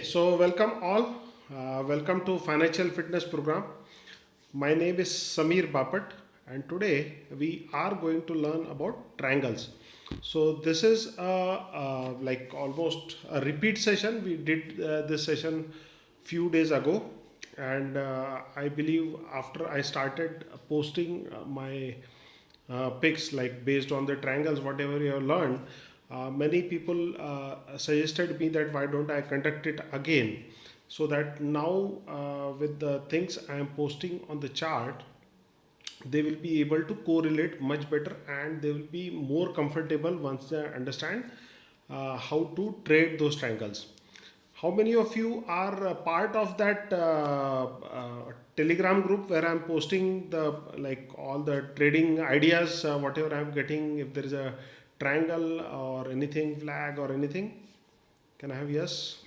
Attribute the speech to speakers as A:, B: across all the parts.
A: So, welcome all. Welcome to Financial Fitness Program. My name is Samir Bapat, and today we are going to learn about triangles. So, this is like almost a repeat session. We did this session few days ago, and I believe after I started posting my picks like based on the triangles whatever you have learned, many people suggested me that why don't I conduct it again, so that now with the things I am posting on the chart, they will be able to correlate much better and they will be more comfortable once they understand how to trade those triangles. How many of you are part of that Telegram group where I'm posting the like all the trading ideas, whatever I'm getting, if there is a triangle or anything, flag or anything? Can I have yes?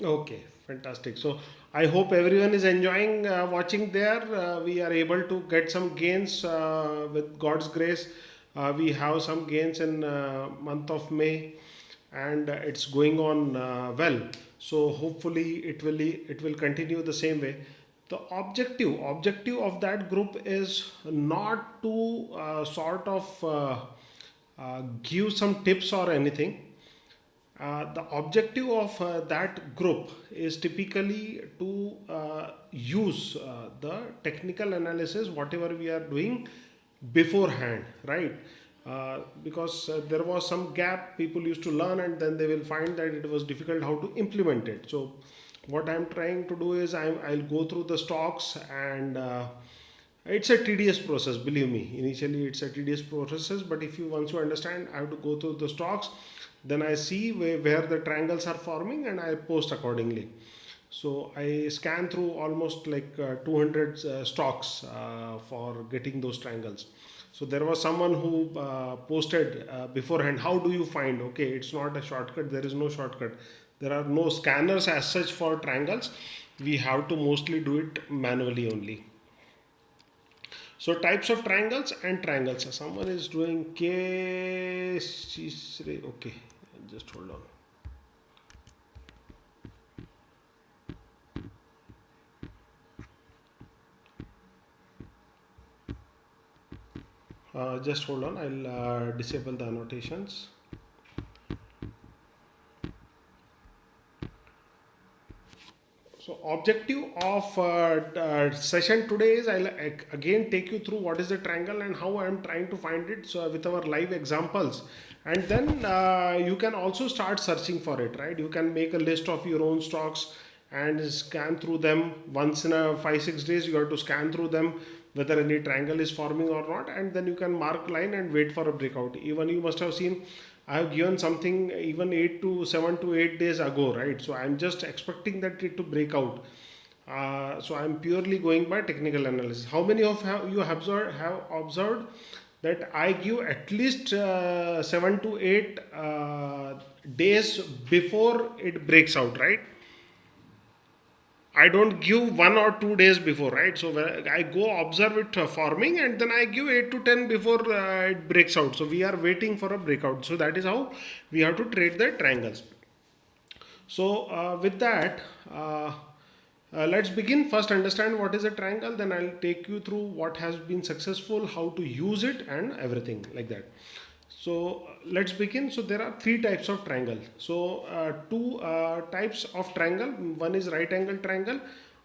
A: Okay, fantastic. So I hope everyone is enjoying watching there. We are able to get some gains with God's grace. We have some gains in month of May, and it's going on well. So hopefully it will continue the same way. The objective of that group is not to sort of give some tips or anything. The objective of that group is typically to use the technical analysis whatever we are doing beforehand, right? Because there was some gap, people used to learn and then they will find that it was difficult how to implement it. So what I'm trying to do is I'll go through the stocks, and it's a tedious process, believe me. Initially it's a tedious process, but if you once you understand, I have to go through the stocks, then I see where the triangles are forming and I post accordingly. So I scan through almost like 200 stocks for getting those triangles. So there was someone who posted beforehand, how do you find? Okay, it's not a shortcut, there is no shortcut. There are no scanners as such for triangles. We have to mostly do it manually only. So types of triangles and triangles. Someone is doing K. Okay, just hold on. Just hold on. I'll disable the annotations. So objective of session today is I'll again take you through what is the triangle and how I am trying to find it, so with our live examples, and then you can also start searching for it, right? You can make a list of your own stocks and scan through them once in a 5 6 days. You have to scan through them whether any triangle is forming or not, and then you can mark line and wait for a breakout. Even you must have seen I have given something even 7 to 8 days ago, right? So I'm just expecting that it to break out. So I'm purely going by technical analysis. How many of you have observed that I give at least 7 to 8 days before it breaks out, right? I don't give 1 or 2 days before, right? So when I go observe it forming, and then I give 8 to 10 before it breaks out. So we are waiting for a breakout. So that is how we have to trade the triangles. So with that, let's begin. First, understand what is a triangle. Then I'll take you through what has been successful, how to use it, and everything like that. So let's begin. So there are three types of triangle. So two types of triangle. One is right angle triangle.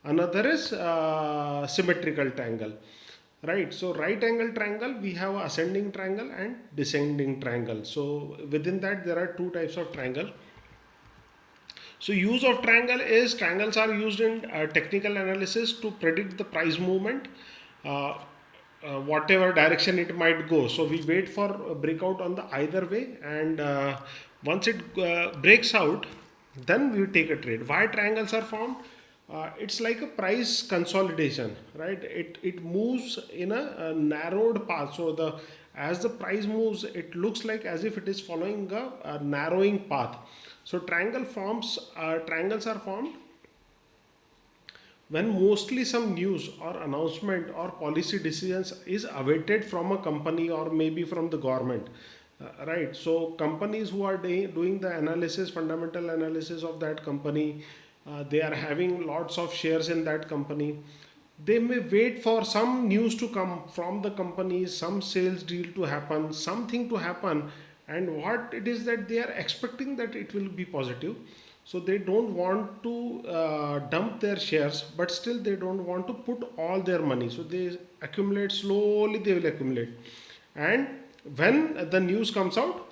A: Another is symmetrical triangle. Right. So right angle triangle, we have ascending triangle and descending triangle. So within that there are two types of triangle. So use of triangle is triangles are used in technical analysis to predict the price movement, uh, whatever direction it might go. So we wait for a breakout on the either way, and once it breaks out, then we take a trade. Why triangles are formed? It's like a price consolidation, right? It moves in a narrowed path. So the as the price moves, it looks like as if it is following a narrowing path. So triangles are formed when mostly some news or announcement or policy decisions is awaited from a company or maybe from the government. Right. So companies who are doing the analysis, fundamental analysis of that company, they are having lots of shares in that company. They may wait for some news to come from the company, some sales deal to happen, something to happen, and what it is that they are expecting that it will be positive. So they don't want to dump their shares, but still they don't want to put all their money. So they accumulate slowly. They will accumulate, and when the news comes out,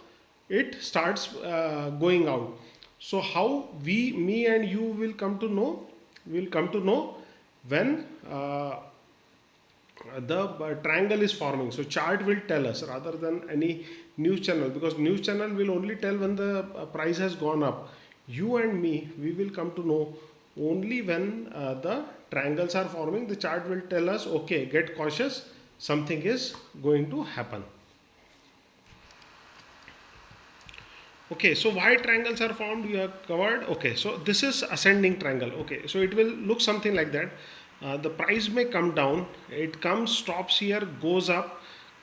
A: it starts going out. So how me and you will come to know, will come to know when the triangle is forming. So chart will tell us rather than any news channel, because news channel will only tell when the price has gone up. You and me, we will come to know only when the triangles are forming. The chart will tell us, okay, get cautious, something is going to happen. Okay, so why triangles are formed, we have covered. Okay, so this is ascending triangle. Okay, so it will look something like that. The price may come down, it comes, stops here, goes up,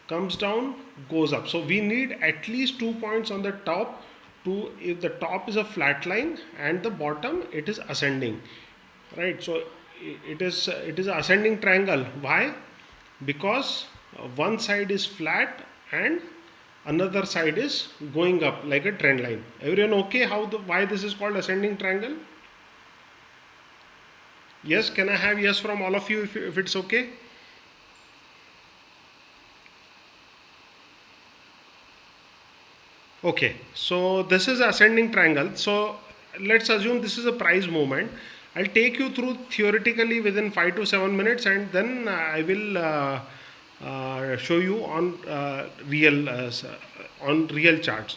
A: comes down, goes up. So we need at least 2 points on the top to, if the top is a flat line and the bottom it is ascending, right? So it is a ascending triangle. Why? Because one side is flat and another side is going up like a trend line. Everyone okay how the, why this is called ascending triangle? Yes, can I have yes from all of you if it's okay? Okay, so this is ascending triangle. So let's assume this is a price movement. I'll take you through theoretically within 5 to 7 minutes, and then I will show you on real charts.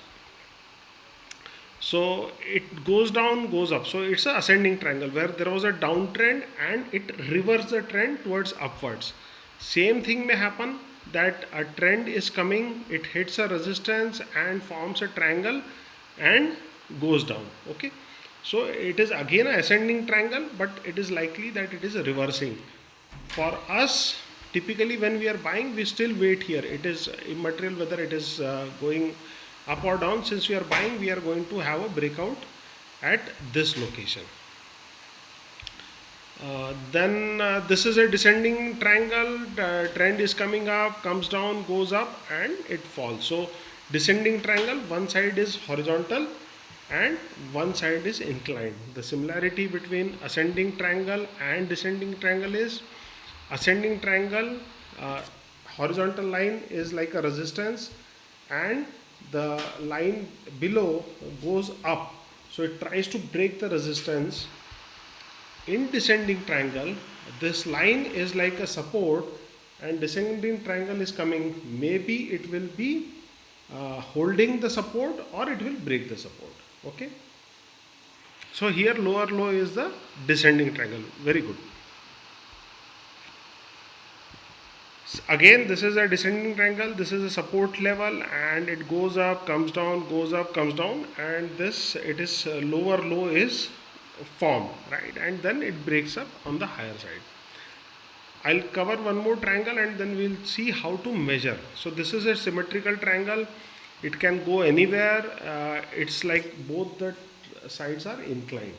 A: So it goes down, goes up. So it's a ascending triangle where there was a downtrend and it reversed the trend towards upwards. Same thing may happen, that a trend is coming, it hits a resistance and forms a triangle and goes down. Okay. So it is again a ascending triangle, but it is likely that it is reversing. For us, typically when we are buying, we still wait here. It is immaterial whether it is going up or down. Since we are buying, we are going to have a breakout at this location. Then this is a descending triangle. The trend is coming up, comes down, goes up, and it falls. So descending triangle, one side is horizontal and one side is inclined. The similarity between ascending triangle and descending triangle is, ascending triangle, uh, horizontal line is like a resistance and the line below goes up, so it tries to break the resistance. In descending triangle, this line is like a support and descending triangle is coming, maybe it will be holding the support or it will break the support. Okay, so here lower low is the descending triangle. Very good. Again, this is a descending triangle, this is a support level and it goes up, comes down, goes up, comes down, and this, it is lower low is formed, right, and then it breaks up on the higher side. I'll cover one more triangle and then we'll see how to measure. So this is a symmetrical triangle, it can go anywhere. It's like both the sides are inclined.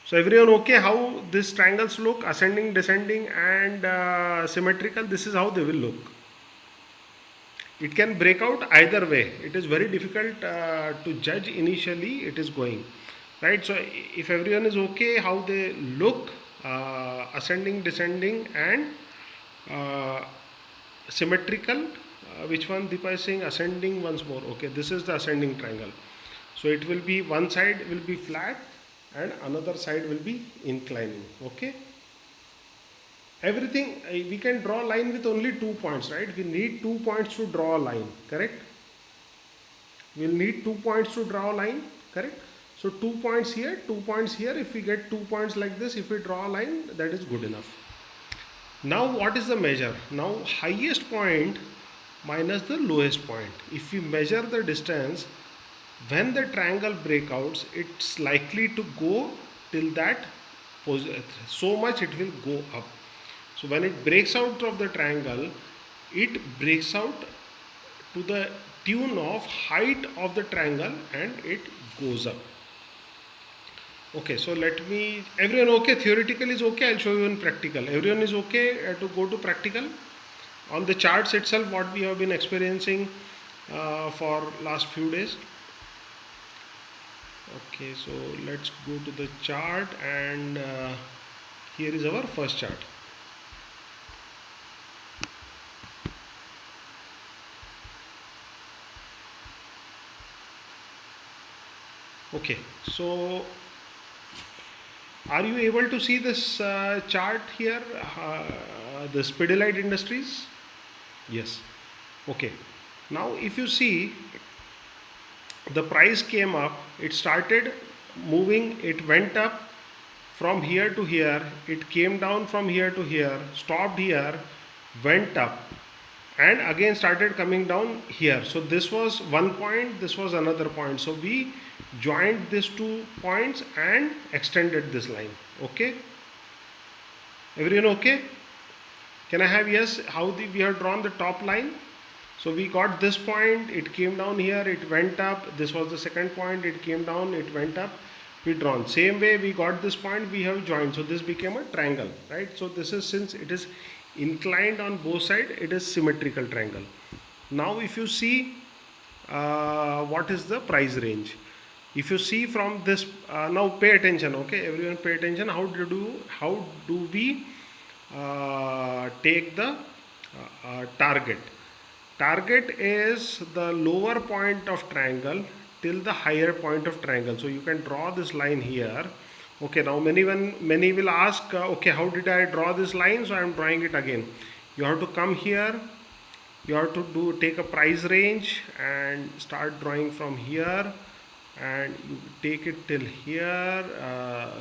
A: So everyone okay how these triangles look, ascending, descending and symmetrical? This is how they will look. It can break out either way. It is very difficult to judge initially it is going, right? So if everyone is okay how they look, ascending, descending and uh, symmetrical, which one Deepa is saying? Ascending once more. Okay, this is the ascending triangle. So it will be, one side will be flat and another side will be inclining. Okay, everything we can draw a line with only 2 points, right? We need 2 points to draw a line, correct? We'll need 2 points to draw a line, correct? So 2 points here, 2 points here. If we get 2 points like this, if we draw a line, that is good enough. Now what is the measure? Now highest point minus the lowest point. If we measure the distance, when the triangle breakouts, it's likely to go till that so much it will go up. So when it breaks out of the triangle, it breaks out to the tune of height of the triangle and it goes up. Okay, so let me, everyone okay? Theoretical is okay, I'll show you in practical. Everyone is okay to go to practical? On the charts itself, what we have been experiencing for last few days. Okay, so let's go to the chart, and here is our first chart. Okay, so are you able to see this chart here, the Pidilite Industries? Yes. Okay. Now, if you see, the price came up, it started moving, it went up from here to here, it came down from here to here, stopped here, went up, and again started coming down here. So this was one point, this was another point. So we joined these 2 points and extended this line. Okay, everyone okay? Can I have yes? How we have drawn the top line? So we got this point, it came down here, it went up. This was the second point, it came down, it went up. We drawn. Same way we got this point, we have joined. So this became a triangle, right? So this is, since it is inclined on both sides, it is symmetrical triangle. Now if you see what is the price range, if you see from this, now pay attention, okay, everyone pay attention. How do we take the target? Target is the lower point of triangle till the higher point of triangle. So you can draw this line here. Okay, now many will ask, okay, how did I draw this line? So I am drawing it again. You have to come here, you have to take a price range and start drawing from here, and you take it till here,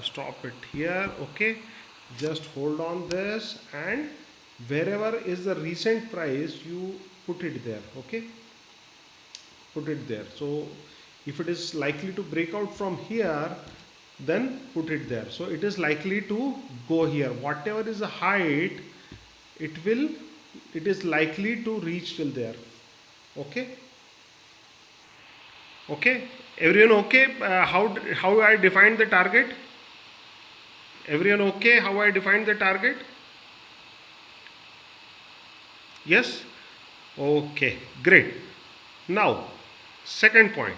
A: stop it here. Okay, just hold on this, and wherever is the recent price, you put it there. Okay, put it there. So if it is likely to break out from here, then put it there. So it is likely to go here. Whatever is the height, it is likely to reach till there. Okay, okay, everyone okay? How I defined the target? Everyone okay how I defined the target? Yes? Okay, great. Now, second point.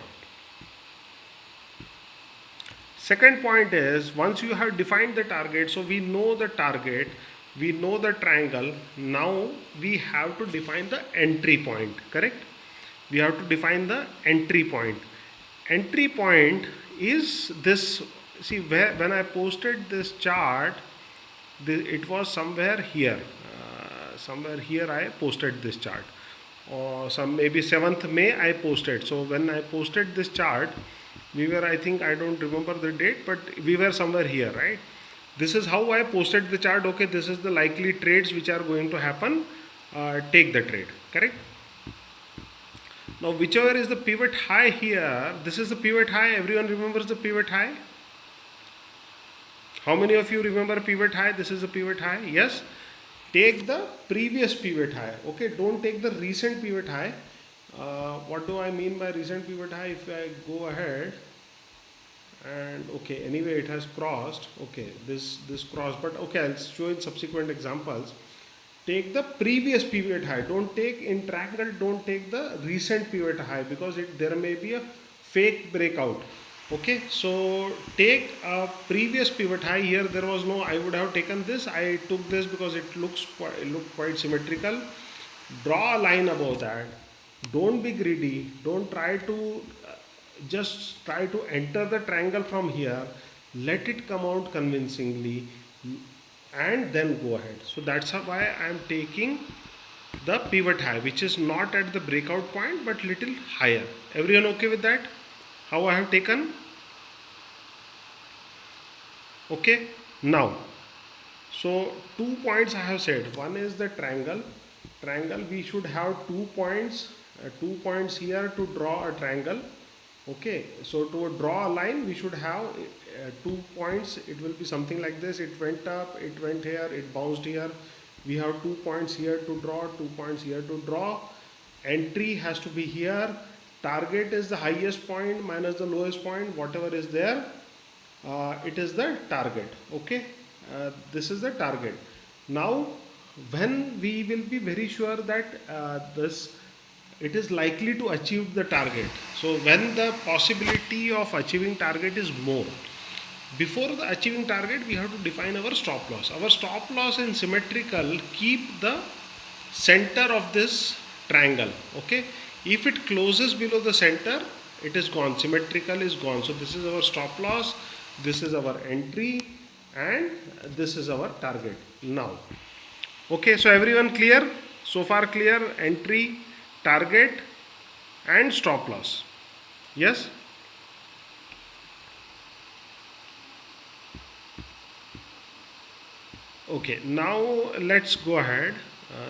A: Second point is, once you have defined the target, so we know the target, we know the triangle, now we have to define the entry point, correct? We have to define the entry point. Entry point is this, see, when I posted this chart, it was somewhere here. Somewhere here I posted this chart, or some maybe 7th May I posted. So when I posted this chart, we were, I think, I don't remember the date, but we were somewhere here, right? This is how I posted the chart. Okay, this is the likely trades which are going to happen. Take the trade, correct? Now whichever is the pivot high here, this is the pivot high. Everyone remembers the pivot high? How many of you remember pivot high? This is the pivot high. Yes. Take the previous pivot high. Okay, don't take the recent pivot high. What do I mean by recent pivot high? If I go ahead and okay, anyway it has crossed. Okay, this crossed, but okay, I'll show in subsequent examples. Take the previous pivot high. Don't take in triangle. Don't take the recent pivot high, because there may be a fake breakout. Okay, so take a previous pivot high. Here there was no, I would have taken this. I took this because it looked quite symmetrical. Draw a line above that. Don't be greedy. Don't try to just try to enter the triangle from here. Let it come out convincingly, and then go ahead. So that's why I am taking the pivot high, which is not at the breakout point but little higher. Everyone okay with that? How I have taken? Okay, now, so 2 points I have said. One is the triangle. We should have 2 points, 2 points here to draw a triangle. Okay, so to draw a line, we should have 2 points. It will be something like this. It went up, it went here, it bounced here. We have 2 points here to draw, 2 points here to draw. entry has to be here, target is the highest point minus the lowest point, whatever is there, it is the target. Okay, this is the target. Now when we will be very sure that this it is likely to achieve the target, so when the possibility of achieving target is more, before the achieving target we have to define our stop loss. Our stop loss in symmetrical keep the center of this triangle. Okay, if it closes below the center, it is gone, symmetrical is gone. So this is our stop loss, this is our entry, and this is our target now. Okay, so everyone clear? So far clear? Entry, target, and stop loss. Yes? Okay, now let's go ahead.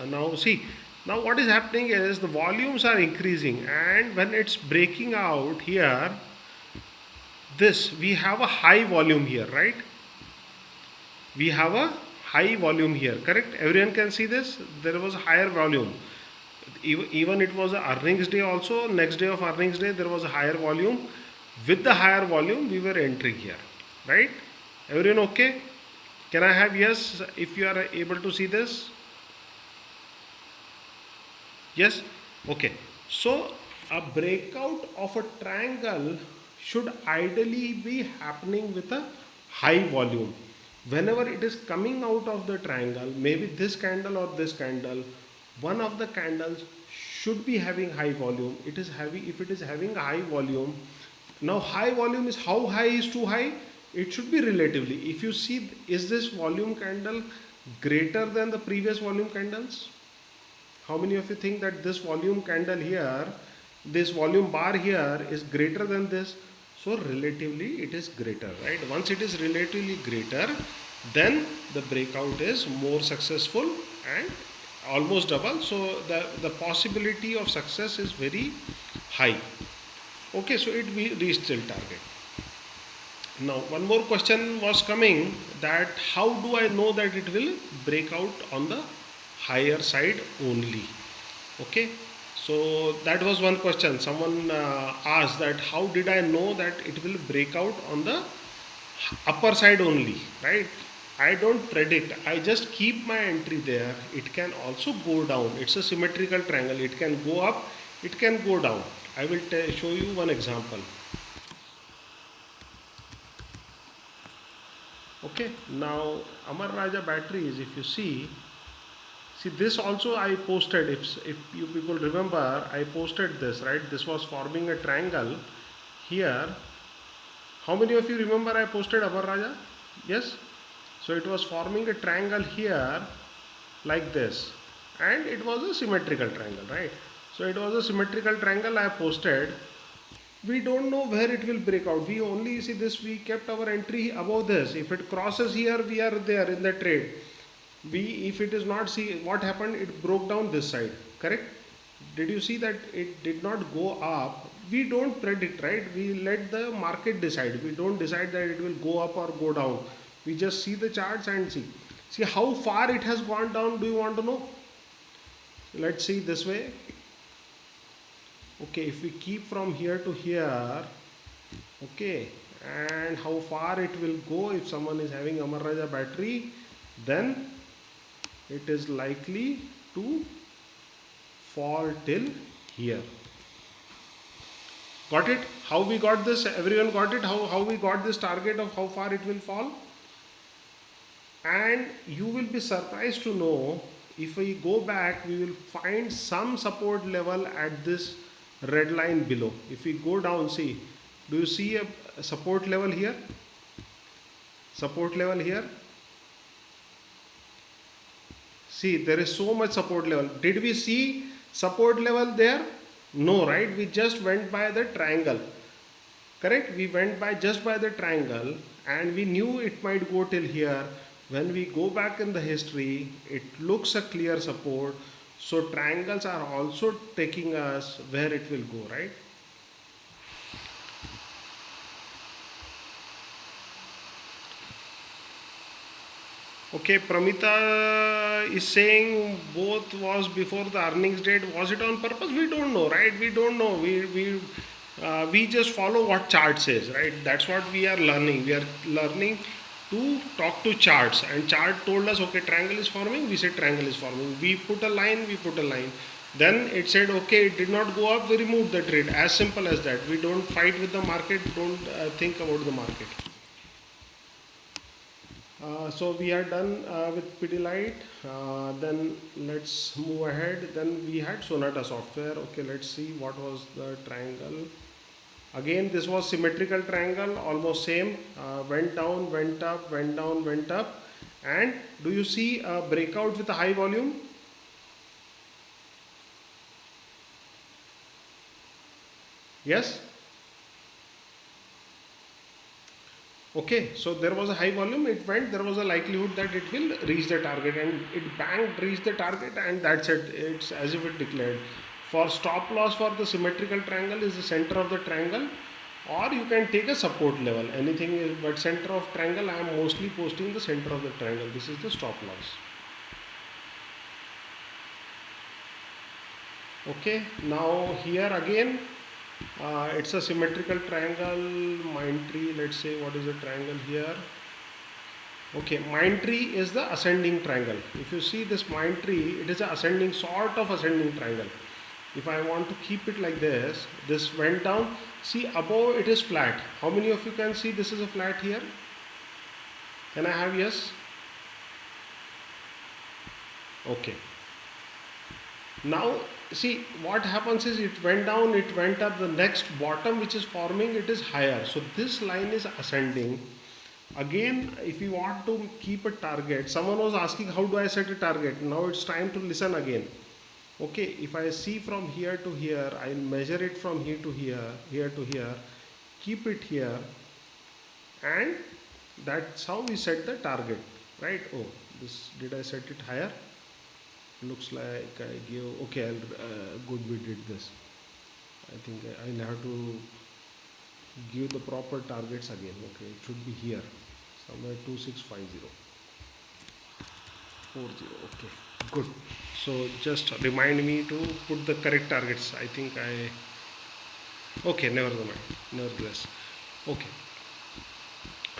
A: Now see, now what is happening is the volumes are increasing, and when it's breaking out here, this we have a high volume here, right? We have a high volume here, correct? Everyone can see this. There was a higher volume. Even it was a earnings day also. Next day of earnings day, there was a higher volume. With the higher volume, we were entering here, right? Everyone okay? Can I have yes if you are able to see this? Yes? Okay. So a breakout of a triangle should ideally be happening with a high volume. Whenever it is coming out of the triangle, maybe this candle or this candle, one of the candles should be having high volume. It is heavy. If it is having a high volume, now high volume is, how high is too high? It should be relatively. If you see, is this volume candle greater than the previous volume candles? How many of you think that this volume candle here, this volume bar here is greater than this? So relatively it is greater, right? Once it is relatively greater, then the breakout is more successful and almost double. So the possibility of success is very high. Okay, so it will reach till target. Now one more question was coming, that how do I know that it will break out on the higher side only? Okay, so that was one question. Someone asked that how did I know that it will break out on the upper side only, right? I don't predict, I just keep my entry there. It can also go down. It's a symmetrical triangle, it can go up, it can go down. I will show you one example. Okay, now Amar Raja batteries, if you see this also I posted, if you people remember, I posted this, right? This was forming a triangle here. How many of you remember I posted Amar Raja? Yes? So it was forming a triangle here like this, and it was a symmetrical triangle, right? So it was a symmetrical triangle I posted. We don't know where it will break out. We only see this, we kept our entry above this. If it crosses here, we are there in the trade. If it is not, see what happened, it broke down this side, correct? Did you see that it did not go up? We don't predict, right? We let the market decide. We don't decide that it will go up or go down. We just see the charts and see how far it has gone down. Do you want to know? Let's see this way. Okay, if we keep from here to here, okay, and how far it will go, if someone is having Amar Raja battery, then it is likely to fall till here. Got it? How we got this? Everyone got it? How we got this target of how far it will fall? And you will be surprised to know, if we go back, we will find some support level at this red line below. If we go down, see, do you see a support level here? Support level here? See, there is so much support level. Did we see support level there? No, right? We just went by the triangle. Correct? We went by just by the triangle, and we knew it might go till here. When we go back in the history, it looks a clear support. So triangles are also taking us where it will go, right? Okay, Pramita, is saying both was before the earnings date. Was it on purpose? We don't know, right? We don't know. We just follow what chart says, right? That's what we are learning. We are learning to talk to charts, and chart told us, okay, triangle is forming. We said triangle is forming. We put a line. We put a line. Then it said, okay, it did not go up. We removed the trade. As simple as that. We don't fight with the market. Don't think about the market. So we are done with Pidilite. Then let's move ahead. Then we had Sonata Software. Okay, let's see what was the triangle. Again, this was symmetrical triangle, almost same. Went down, went up, went down, went up. And do you see a breakout with a high volume? Yes? Okay, so there was a high volume, it went, there was a likelihood that it will reach the target, and it banged, reached the target, and that's it. It's as if it declared. For stop loss for the symmetrical triangle is the center of the triangle, or you can take a support level. Anything is, but center of triangle, I am mostly posting the center of the triangle. This is the stop loss. Okay, now here again, it's a symmetrical triangle. Mindtree, let's say, what is the triangle here? Okay, Mindtree is the ascending triangle. If you see this Mindtree, it is a ascending, sort of ascending triangle. If I want to keep it like this went down. See, above it is flat. How many of you can see this is a flat here? Can I have yes? Okay. Now see what happens is it went down, it went up. The next bottom which is forming, it is higher. So this line is ascending. Again, if you want to keep a target, someone was asking how do I set a target. Now it's time to listen again. Okay, if I see from here to here, I'll measure it from here to here to here, keep it here, and that's how we set the target, right? Oh, this, did I set it higher? Looks like I gave, okay, good, we did this. I think I'll have to give the proper targets again. Okay, it should be here somewhere, 2650 40. Okay, good. So just remind me to put the correct targets. I think I, okay, nevertheless. Okay,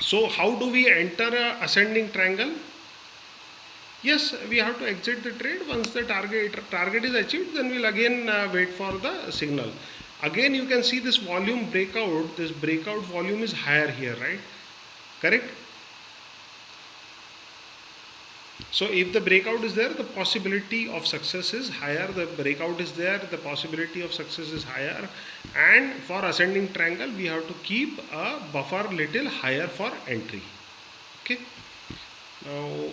A: so how do we enter a ascending triangle? Yes, we have to exit the trade. Once the target is achieved, then we'll again wait for the signal. Again, you can see this volume breakout. This breakout volume is higher here, right? Correct? So if the breakout is there, the possibility of success is higher. The breakout is there, the possibility of success is higher. And for ascending triangle, we have to keep a buffer little higher for entry. Okay. Now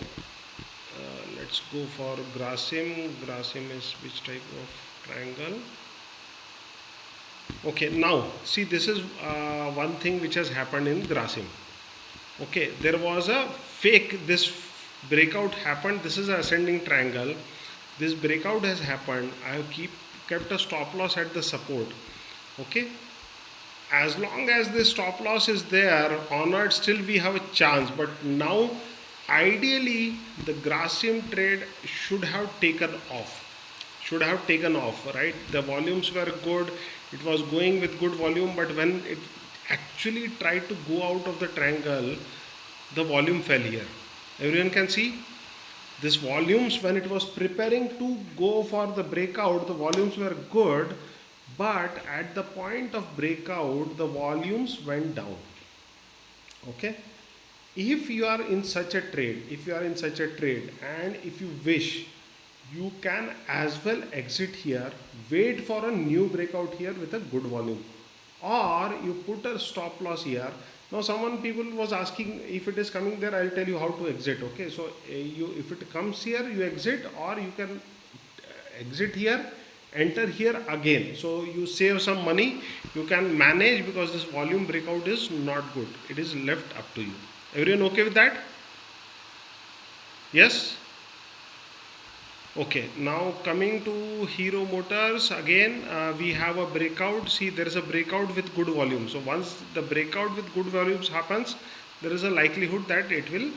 A: let's go for Grasim. Grasim is which type of triangle? Okay, now see, this is one thing which has happened in Grasim. Okay, there was a fake, this breakout happened. This is an ascending triangle. This breakout has happened. I have kept a stop loss at the support. Okay, as long as this stop loss is there, onward still we have a chance. But now ideally the Grasim trade should have taken off. Right? The volumes were good. It was going with good volume, but when it actually tried to go out of the triangle, the volume fell here. Everyone can see this volumes, when it was preparing to go for the breakout, the volumes were good, but at the point of breakout, the volumes went down. Okay. If you are in such a trade, and if you wish, you can as well exit here, wait for a new breakout here with a good volume, or you put a stop loss here. Now people was asking, if it is coming there, I'll tell you how to exit. Okay, so if it comes here, you exit, or you can exit here, enter here again. So you save some money, you can manage, because this volume breakout is not good. It is left up to you. Everyone okay with that? Yes? Okay, now coming to Hero Motors, again we have a breakout. See, there is a breakout with good volume. So once the breakout with good volumes happens, there is a likelihood that it will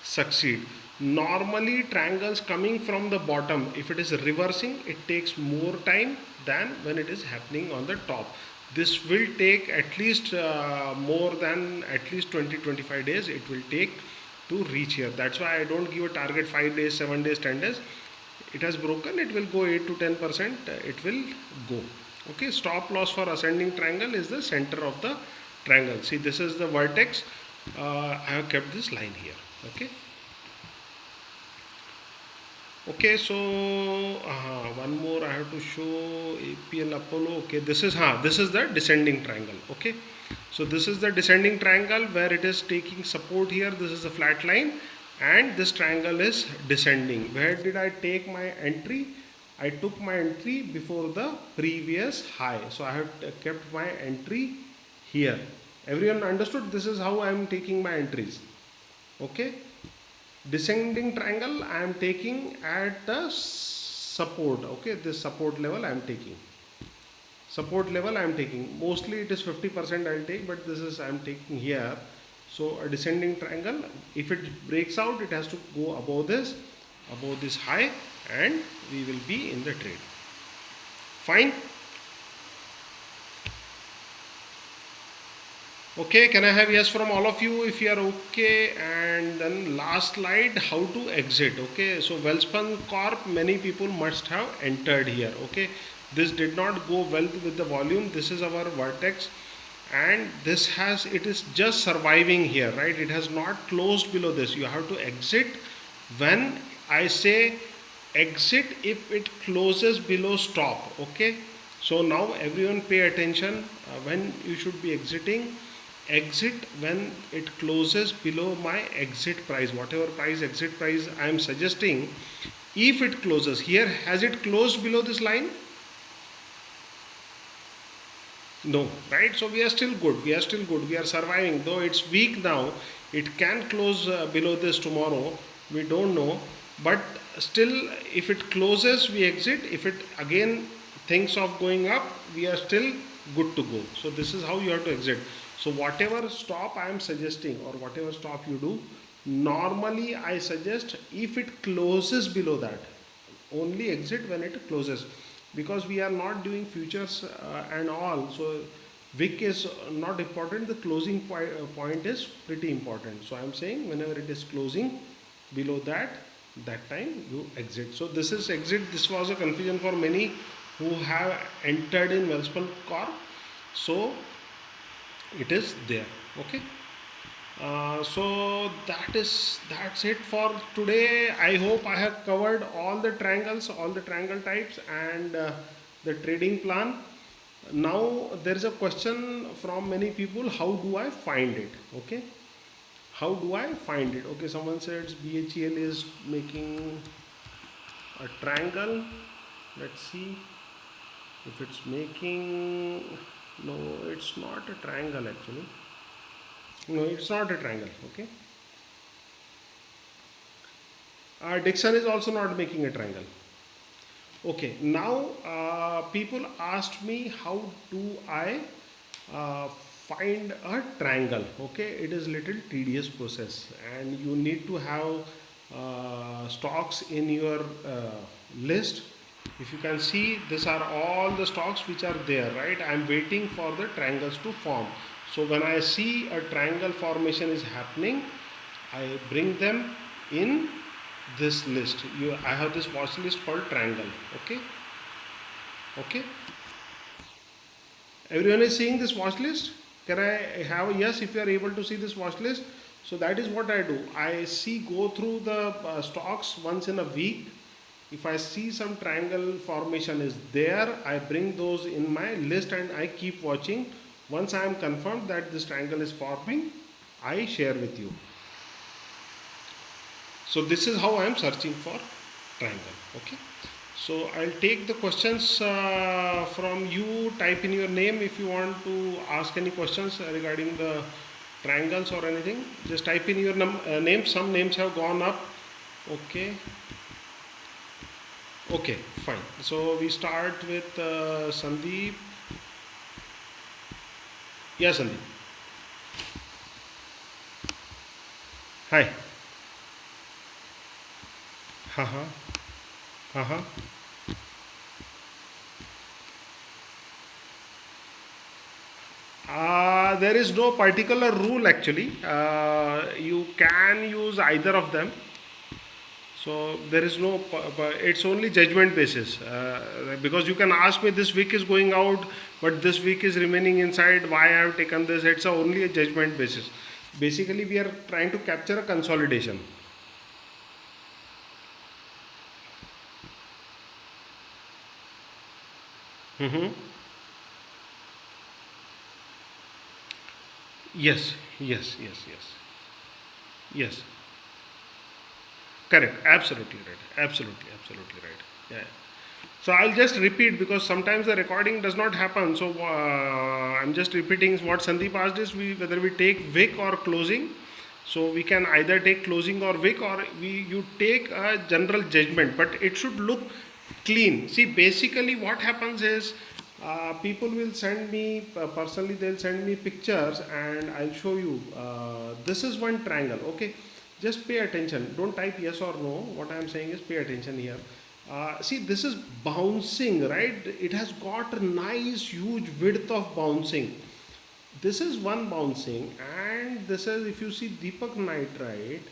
A: succeed. Normally triangles coming from the bottom, if it is reversing, it takes more time than when it is happening on the top. This will take at least more than at least 20-25 days it will take to reach here. That's why I don't give a target 5 days, 7 days, 10 days. It has broken, it will go 8 to 10%, it will go. Okay, stop loss for ascending triangle is the center of the triangle. See, this is the vertex. I have kept this line here. Okay. Okay, so one more I have to show APL Apollo. Okay, this is the descending triangle. Okay, so this is the descending triangle where it is taking support here. This is a flat line, and this triangle is descending. Where did I take my entry? I took my entry before the previous high. So I have kept my entry here. Everyone understood? This is how I am taking my entries. Okay. Descending triangle I am taking at the support. Okay, this support level I am taking. Support level I am taking. Mostly it is 50% I will take, but this is I am taking here. So a descending triangle, if it breaks out, it has to go above this high, and we will be in the trade. Fine. Okay, can I have yes from all of you if you are okay? And then last slide, how to exit. Okay, so Welspun Corp, many people must have entered here. Okay, this did not go well with the volume. This is our vertex, and it is just surviving here, right? It has not closed below this. You have to exit when I say exit if it closes below stop. Okay, so now everyone pay attention when you should be exiting. Exit when it closes below my exit price, whatever price, exit price I am suggesting. If it closes here, has it closed below this line? No, right? So we are still good, we are surviving, though it's weak now. It can close below this tomorrow, we don't know, but still if it closes we exit. If it again thinks of going up, we are still good to go. So this is how you have to exit. So whatever stop I am suggesting, or whatever stop you do, normally I suggest if it closes below that, only exit when it closes, because we are not doing futures and all. So wick is not important, the closing point is pretty important. So I am saying whenever it is closing below that time you exit. So this is exit. This was a confusion for many who have entered in Welspun Corp. So it is there. Okay, so that's it for today. I hope I have covered all the triangles, all the triangle types, and the trading plan. Now there is a question from many people, how do I find it? Okay, how do I find it? Okay, someone says BHEL is making a triangle. Let's see if it's making. No, it's not a triangle actually. No, it's not a triangle. Okay. Dixon is also not making a triangle. Okay. Now, people asked me how do I find a triangle. Okay, it is little tedious process, and you need to have stocks in your list. If you can see, these are all the stocks which are there, right? I am waiting for the triangles to form. So when I see a triangle formation is happening, I bring them in this list. I have this watch list called triangle. Okay. Okay. Everyone is seeing this watch list? Can I have a yes if you are able to see this watch list? So that is what I do. I go through the stocks once in a week. If I see some triangle formation is there, I bring those in my list and I keep watching. Once I am confirmed that this triangle is forming, I share with you. So this is how I am searching for triangle. Okay. So I'll take the questions from you. Type in your name if you want to ask any questions regarding the triangles or anything. Just type in your name. Some names have gone up. Okay. Okay, fine. So we start with Sandeep. Yeah, Sandeep. Hi. Uh-huh. Uh-huh. There is no particular rule actually. You can use either of them. So there is no, it's only judgment basis. Because you can ask me this week is going out, but this week is remaining inside. Why I have taken this? It's only a judgment basis. Basically, we are trying to capture a consolidation. Hmm. Yes, yes, yes, yes, yes. Correct. Absolutely right. Absolutely, absolutely right. Yeah. So I'll just repeat because sometimes the recording does not happen. So I'm just repeating what Sandeep asked is whether we take wick or closing. So we can either take closing or wick, or you take a general judgment, but it should look clean. See, basically what happens is people will send me personally. They'll send me pictures, and I'll show you. This is one triangle. Okay, just pay attention. Don't type yes or no. What I'm saying is pay attention here. See, this is bouncing, right? It has got a nice huge width of bouncing. This is one bouncing, and this is, if you see Deepak Nitrite,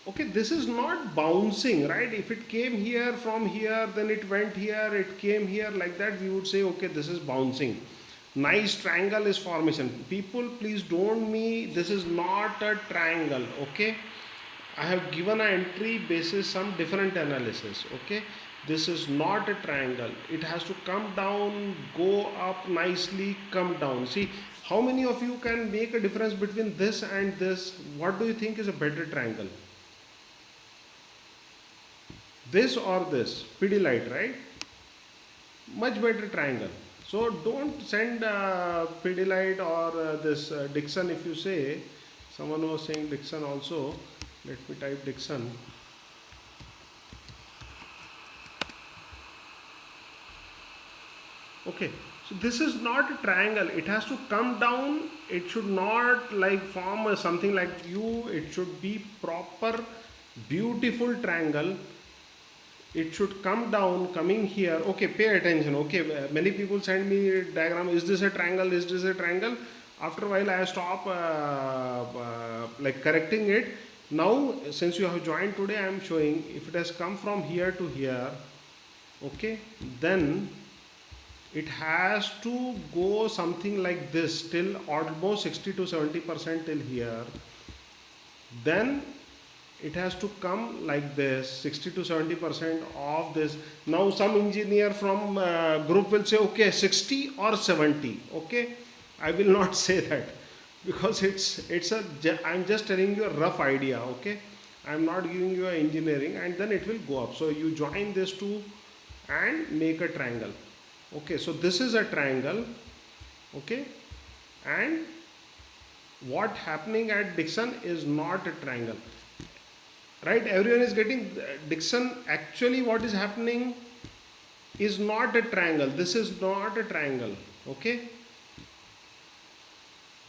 A: okay, this is not bouncing, right? If it came here from here, then it went here, it came here, like that, we would say, okay, this is bouncing. Nice triangle is formation. People, please don't me, this is not a triangle, okay? I have given an entry basis some different analysis, okay? This is not a triangle. It has to come down, go up nicely, come down. See, how many of you can make a difference between this and this? What do you think is a better triangle? This or this? Pidilite, right? Much better triangle. So don't send Pidilite or this Dixon. If you say, someone was saying Dixon also. Let me type Dixon. Okay, so this is not a triangle. It has to come down. It should not like form something like U. It should be proper, beautiful triangle. It should come down, coming here. Okay, pay attention. Okay, many people send me diagram. Is this a triangle? Is this a triangle? After a while, I stop like correcting it. Now, since you have joined today, I am showing if it has come from here to here. Okay, then it has to go something like this till almost 60 to 70% till here. Then it has to come like this 60 to 70% of this. Now some engineer from group will say okay 60 or 70. Okay, I will not say that because it's a I'm just telling you a rough idea. Okay, I'm not giving you a engineering, and then it will go up. So you join this two and make a triangle. Okay, so this is a triangle. Okay, and what happening at Dixon is not a triangle, right? Everyone is getting Dixon. Actually what is happening is not a triangle. This is not a triangle. Okay,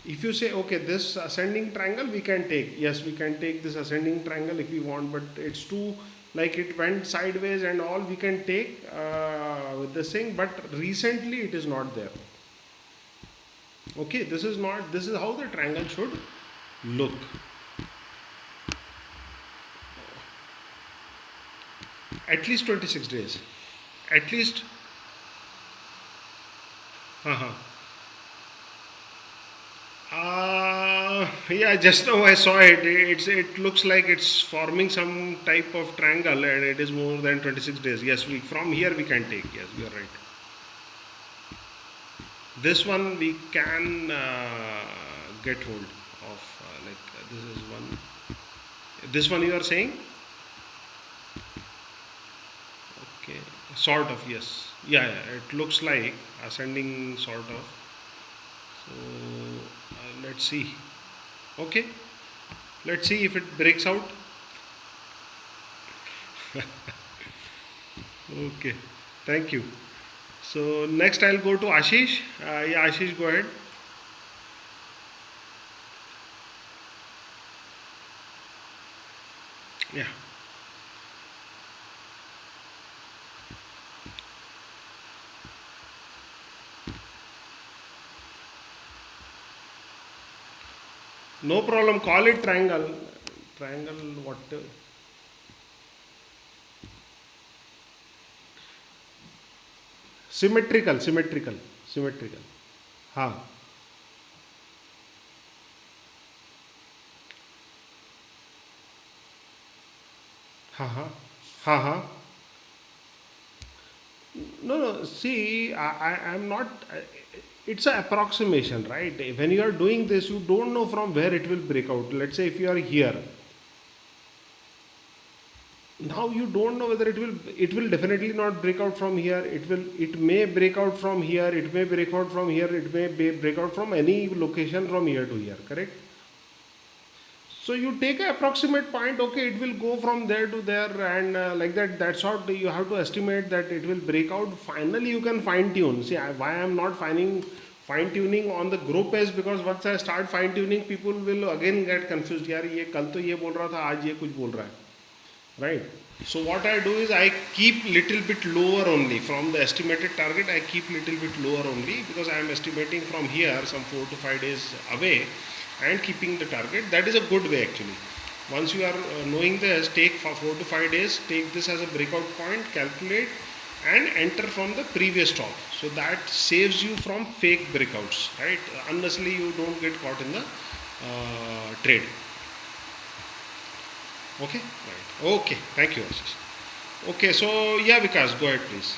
A: if you say okay this ascending triangle we can take, yes we can take this ascending triangle if we want, but it's too like it went sideways and all, we can take with this thing, but recently it is not there. Okay, this is not, this is how the triangle should look. At least 26 days, at least. Uh-huh. Yeah, just now I saw it. It looks like it's forming some type of triangle, and it is more than 26 days. Yes, we from here we can take. Yes, you are right. This one we can get hold of. This is one. This one you are saying? Okay, sort of. Yes. Yeah, yeah. It looks like ascending sort of. So let's see. Okay, let's see if it breaks out. Okay, thank you. So next I'll go to Ashish. Yeah, Ashish, go ahead. Yeah. No problem. Call it triangle. Triangle. What? Symmetrical. Symmetrical. Symmetrical. हाँ. हाँ हाँ. हाँ हाँ. No, no. See, I'm not. It's an approximation, right? When you are doing this, you don't know from where it will break out. Let's say if you are here, now you don't know whether it will definitely not break out from here. It may break out from here. It may break out from here. It may break out from any location from here to here. Correct? So you take an approximate point, okay, it will go from there to there, and like that. That's what you have to estimate that it will break out. Finally, you can fine tune. See, why I'm not fine tuning on the group is because once I start fine tuning, people will again get confused. यार ये कल तो ये बोल रहा था, आज ये कुछ बोल रहा है, right? So what I do is I keep little bit lower only from the estimated target. I keep little bit lower only because I am estimating from here some 4 to 5 days away and keeping the target. That is a good way actually. Once you are knowing this, take for 4 to 5 days, take this as a breakout point, calculate and enter from the previous stop. So that saves you from fake breakouts, right? Unnecessarily you don't get caught in the trade. Okay, right. Okay, thank you, Ashish. Okay, so yeah, Vikas, go ahead, please.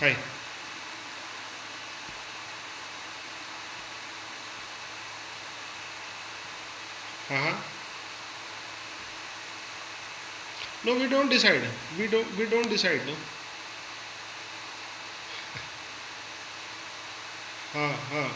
A: Hi. Uh-huh. No, we don't decide. We don't decide, no. Uh-huh.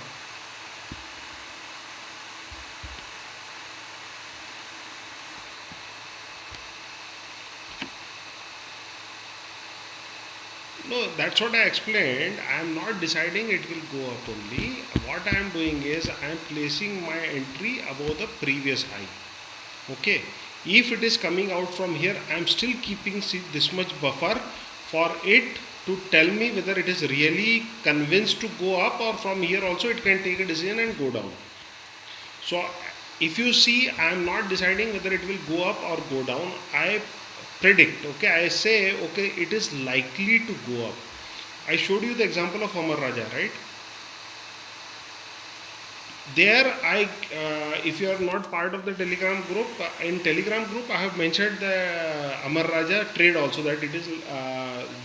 A: No, that's what I explained. I am not deciding it will go up only. What I am doing is I am placing my entry above the previous high. Okay. If it is coming out from here, I am still keeping this much buffer for it to tell me whether it is really convinced to go up, or from here also it can take a decision and go down. So if you see, I am not deciding whether it will go up or go down. I predict, okay, I say, okay, it is likely to go up. I showed you the example of Amar Raja, right? There, if you are not part of the Telegram group, in Telegram group, I have mentioned the Amar Raja trade also, that it is,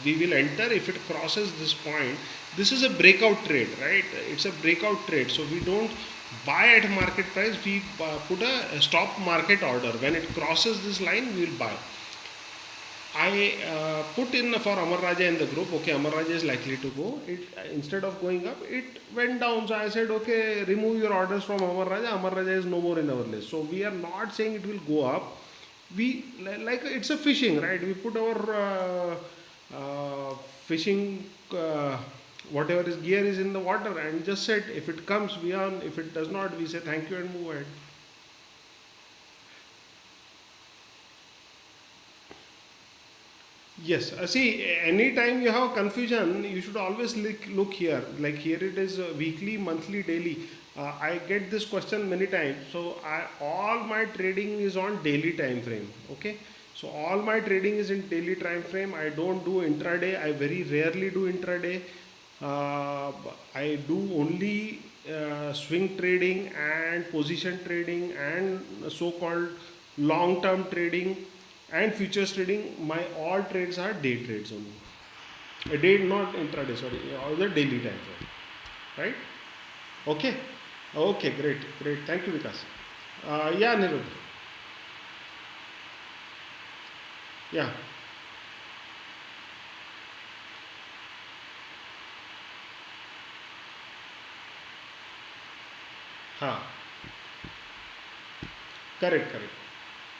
A: we will enter if it crosses this point. This is a breakout trade, right? It's a breakout trade. So we don't buy at market price, we put a stop market order. When it crosses this line, we will buy. I put in for Amar Raja in the group. Okay, Amar Raja is likely to go. It instead of going up, it went down. So I said, okay, remove your orders from Amar Raja. Amar Raja is no more in our list. So we are not saying it will go up. We like it's a fishing, right? We put our fishing whatever is gear is in the water and just said if it comes we on. If it does not, we say thank you and move ahead. Yes, see, anytime you have confusion, you should always look here. Like here it is weekly, monthly, daily. I get this question many times. So all my trading is on daily time frame. Okay, so all my trading is in daily time frame. I don't do intraday. I very rarely do intraday. Uh, I do only swing trading and position trading and so-called long-term trading and futures trading. My all trades are day trades only. A day, not intraday, sorry, all the daily time frame, right? Okay. Okay, great, thank you, Vikas. Yeah, Nirud. Yeah. Ha. Correct.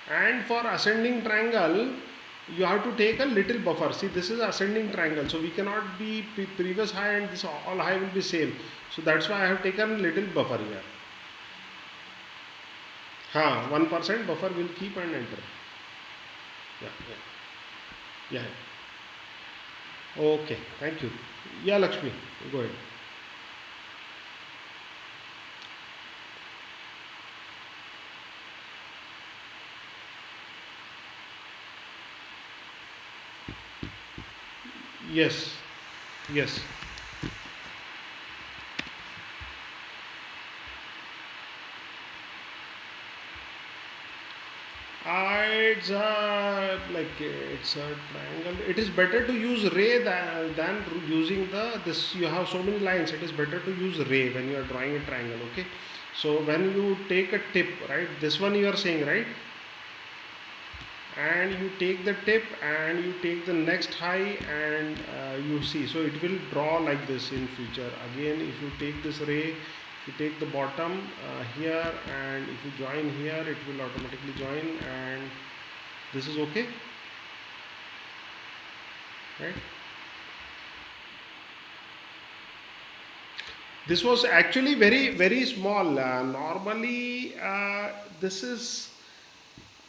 A: And for ascending triangle, you have to take a little buffer. See, this is ascending triangle, so we cannot be previous high and this all high will be same. So that's why I have taken little buffer here. हाँ, 1% buffer will keep and enter. Yeah, yeah, yeah. Okay, thank you. Yeah, Lakshmi, go ahead. Yes, yes. It's it's a triangle. It is better to use ray than using the this. You have so many lines. It is better to use ray when you are drawing a triangle. Okay, so when you take a tip, right? This one you are saying, right? And you take the tip and you take the next high and you see, so it will draw like this in future. Again, if you take this ray, if you take the bottom here and if you join here, it will automatically join, and this is okay, right? This was actually very small. Normally this is,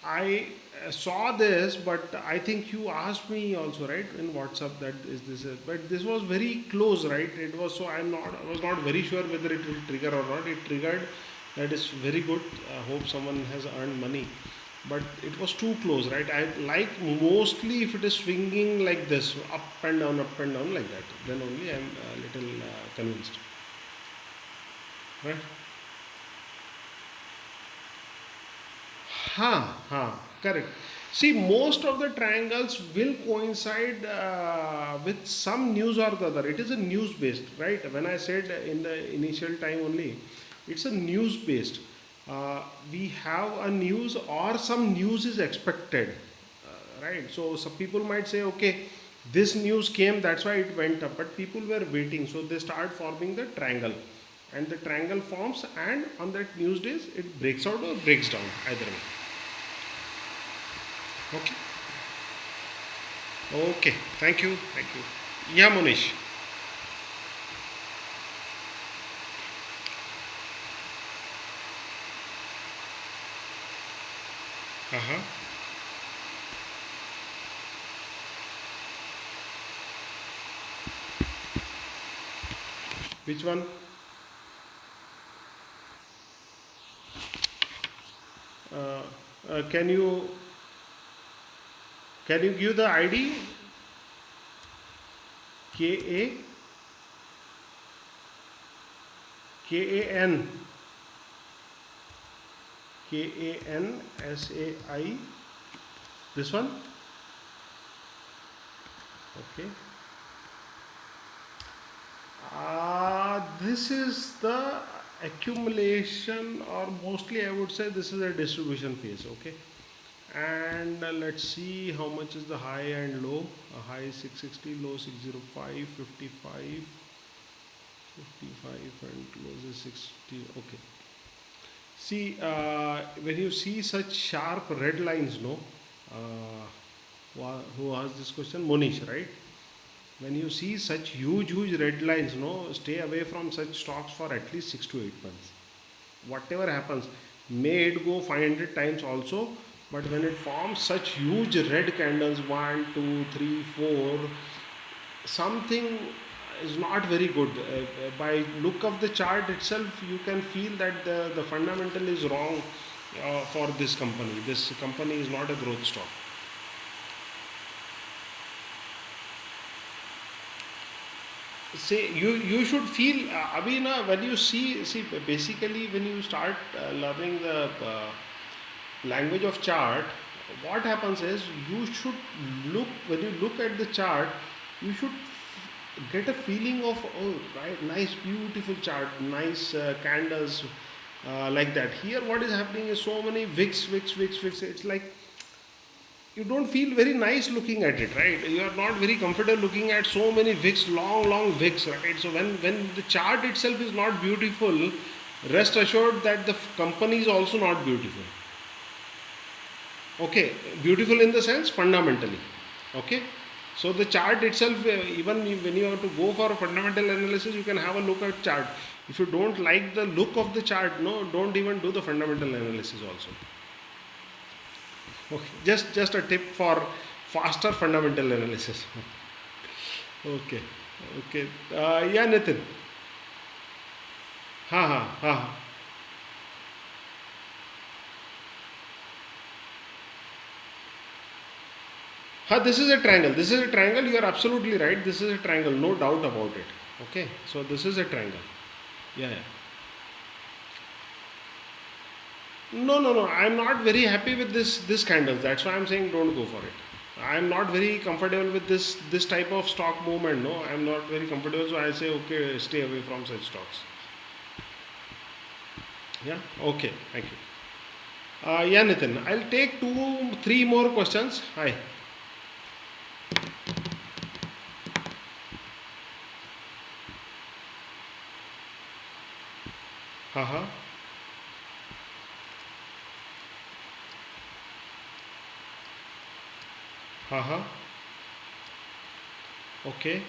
A: I saw this, but I think you asked me also, right, in WhatsApp, that is this. But this was very close, right? It was, so I was not very sure whether it will trigger or not. It triggered. That is very good. I hope someone has earned money. But it was too close, right? I like mostly if it is swinging like this, up and down like that. Then only I'm a little convinced, right? Correct. See, most of the triangles will coincide with some news or the other. It is a news based, right? When I said in the initial time only, it's a news based. We have a news or some news is expected, right? So some people might say, okay, this news came, that's why it went up. But people were waiting, so they start forming the triangle, and the triangle forms, and on that news days, it breaks out or breaks down, either way. Okay. Okay. Thank you. Thank you. Yeah, Monish. Uh huh. Which one? Uh, can you give the ID? K A K A N KANSAI. This one. Okay. This is the accumulation, or mostly I would say this is a distribution phase. Okay, and let's see how much is the high and low. A high is 660, low 605, 55, 55, and close is 60. Okay. See, when you see such sharp red lines, no, who asked this question? Monish, right? When you see such huge red lines, no, stay away from such stocks for at least 6 to 8 months. Whatever happens, may it go 500 times also, but when it forms such huge red candles, one, two, three, four, something is not very good. By look of the chart itself, you can feel that the fundamental is wrong for this company. This company is not a growth stock. Say you should feel abhi na, when you see basically when you start learning the language of chart, what happens is you should look, when you look at the chart, you should get a feeling of, oh right, nice beautiful chart, nice candles, like that. Here what is happening is so many wicks. It's like you don't feel very nice looking at it, right? You are not very comfortable looking at so many wicks, long wicks, right? So when the chart itself is not beautiful, rest assured that the company is also not beautiful. Okay, beautiful in the sense fundamentally. Okay, So the chart itself, even when you have to go for fundamental analysis, you can have a look at chart. If you don't like the look of the chart, no, don't even do the fundamental analysis also. Okay, just a tip for faster fundamental analysis. Okay, okay. Yeah, Nitin. Ha ha ha. Ha, this is a triangle. This is a triangle. You are absolutely right. This is a triangle. No doubt about it. Okay. So this is a triangle. Yeah, yeah. No, no, no. I'm not very happy with this kind of. That's why I'm saying don't go for it. I'm not very comfortable with this type of stock movement. No, I'm not very comfortable. So I say okay, stay away from such stocks. Yeah. Okay. Thank you. Yeah, Nitin. I'll take two, three more questions. Hi. Haha. Haha. Okay.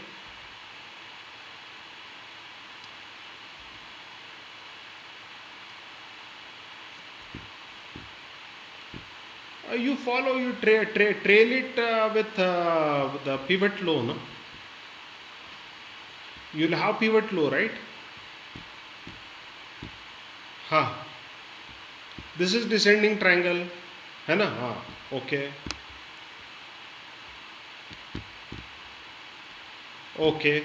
A: You follow, you trail it with the pivot low, no? You'll have pivot low, right? Ha. This is descending triangle, है ना? हाँ. Okay. Okay.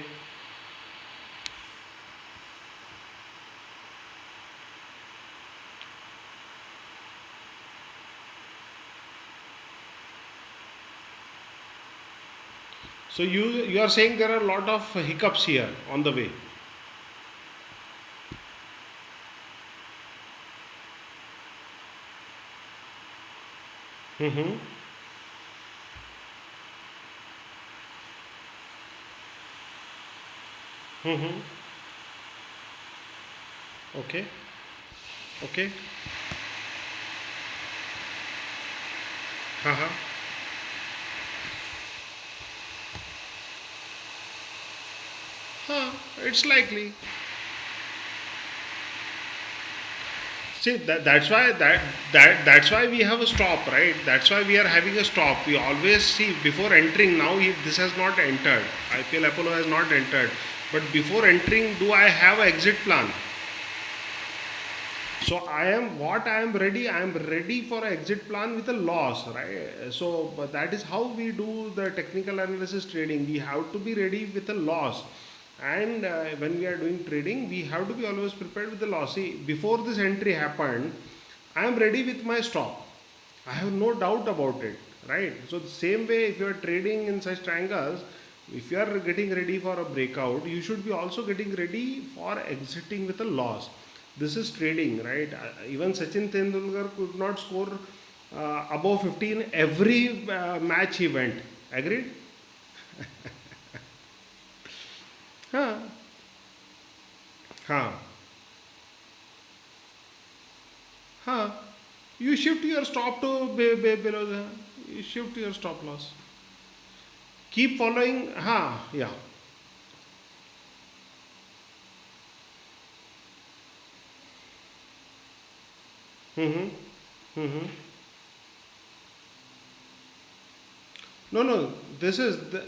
A: So you are saying there are a lot of hiccups here on the way. Mm-hmm. Mm-hmm. Okay. Okay. Haha. Huh. It's likely. See that's why we have a stop, right? That's why we are having a stop. We always see before entering. Now if this has not entered, IPL Apollo has not entered, but before entering, do I have an exit plan? So I am ready. I am ready for an exit plan with a loss, right? So but that is how we do the technical analysis trading. We have to be ready with a loss, and when we are doing trading, we have to be always prepared with the loss. See, before this entry happened, I am ready with my stop. I have no doubt about it, right? So the same way, if you are trading in such triangles, if you are getting ready for a breakout, you should be also getting ready for exiting with a loss. This is trading, right? Even Sachin Tendulkar could not score above 15 every match he went. Agreed? Huh? Huh? Huh? You shift your stop to below the. You shift your stop loss. Keep following. Huh? Yeah. Mm-hmm. Mm-hmm. No, no. This is the,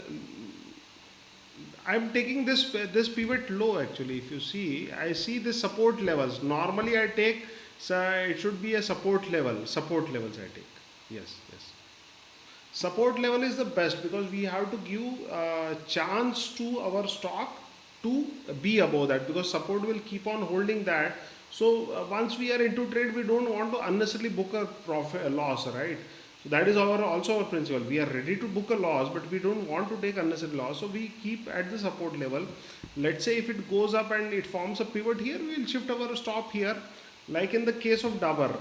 A: I'm taking this pivot low actually. If you see, I see the support levels. Normally, I take so it should be a support level. Support levels I take. Yes, yes. Support level is the best because we have to give a chance to our stock to be above that because support will keep on holding that. So once we are into trade, we don't want to unnecessarily book a profit a loss, right? So that is our also our principle. We are ready to book a loss, but we don't want to take unnecessary loss. So we keep at the support level. Let's say if it goes up and it forms a pivot here, we'll shift our stop here. Like in the case of Dabur,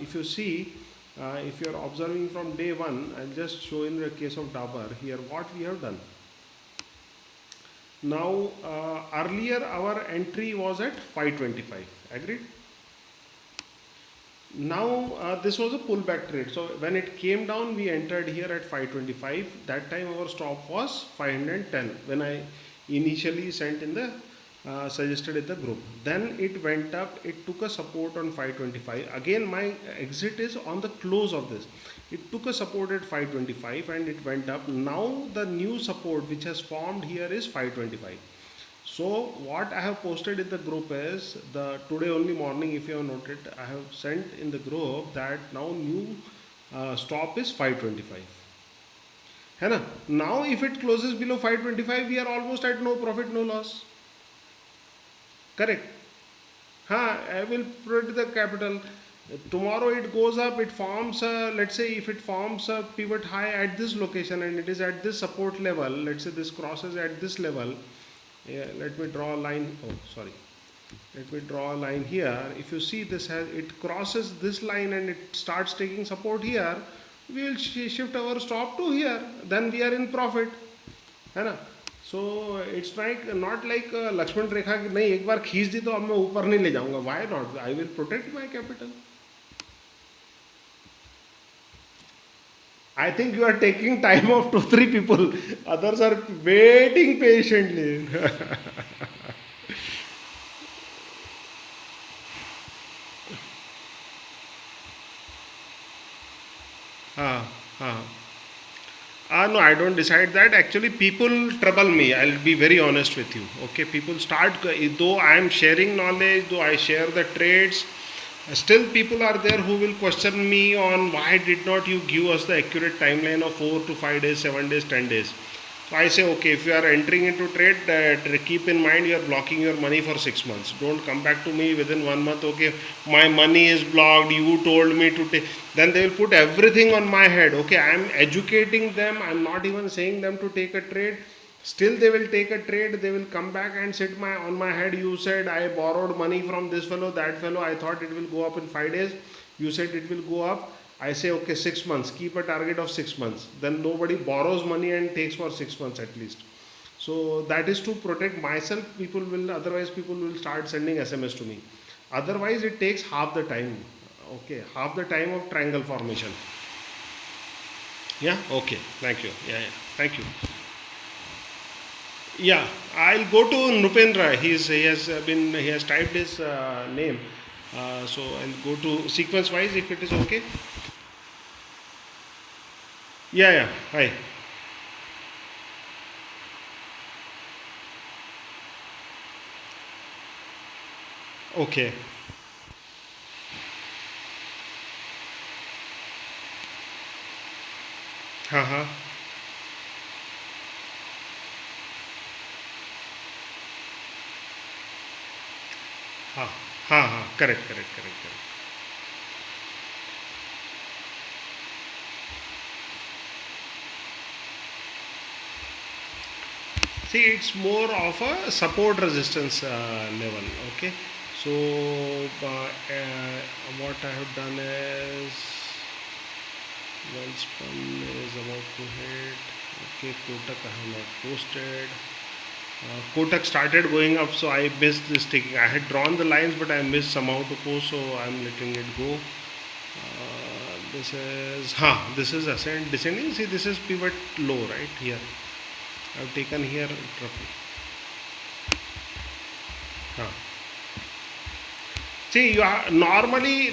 A: if you see, if you are observing from day one, I'll just show in the case of Dabur here what we have done. Now, earlier our entry was at 525. Agreed? Now this was a pullback trade. So when it came down, we entered here at 525. That time our stop was 510 when I initially sent in the suggested in the group. Then it went up. It took a support on 525. Again, my exit is on the close of this. It took a support at 525 and it went up. Now the new support which has formed here is 525. So what I have posted in the group is the today only morning, if you have noted, I have sent in the group that now new stop is 525. है ना? Now if it closes below 525, we are almost at no profit, no loss. Correct? Huh, I will protect the capital. Tomorrow it goes up, it forms a, let's say if it forms a pivot high at this location and it is at this support level, let's say this crosses at this level. Yeah, let me draw a line. Oh, sorry. Let me draw a line here. If you see this has it crosses this line and it starts taking support here, we will shift our stop to here. Then we are in profit. है ना? So it's like not like Lakshman रेखा कि नहीं एक बार खींच दी तो अब मैं ऊपर नहीं ले जाऊंगा. Why not? I will protect my capital. I think you are taking time of 2 3 people. Others are waiting patiently. हाँ हाँ. No, I don't decide that. Actually, people trouble me. I'll be very honest with you. Okay, people start, though I am sharing knowledge, though I share the trades, still people are there who will question me on why did not you give us the accurate timeline of 4 to 5 days, 7 days, 10 days. So I say, okay, if you are entering into trade, keep in mind you are blocking your money for 6 months. Don't come back to me within 1 month. Okay, my money is blocked. You told me to take. Then they will put everything on my head. Okay, I am educating them. I am not even saying them to take a trade. Still, they will take a trade. They will come back and sit on my head. You said I borrowed money from this fellow, that fellow. I thought it will go up in 5 days. You said it will go up. I say, okay, 6 months, keep a target of 6 months. Then nobody borrows money and takes for 6 months at least. So that is to protect myself. People will, otherwise, people will start sending SMS to me. Otherwise, it takes half the time. Okay, half the time of triangle formation. Yeah, okay, thank you. Yeah, yeah, thank you. Yeah, I'll go to Nupendra. He has typed his name. So I'll go to sequence wise if it is okay. Yeah, yeah. Hi. Okay. हाँ हाँ हाँ हाँ हाँ correct correct correct correct. See, it's more of a support resistance level. Okay. So what I have done is once spun is about to hit. Okay, Kotak I have not posted. Kotak started going up, so I missed this taking. I had drawn the lines, but I missed somehow to post, so I'm letting it go. This is ascend descending. See, this is pivot low right here. I've taken here roughly. Huh. See, you are normally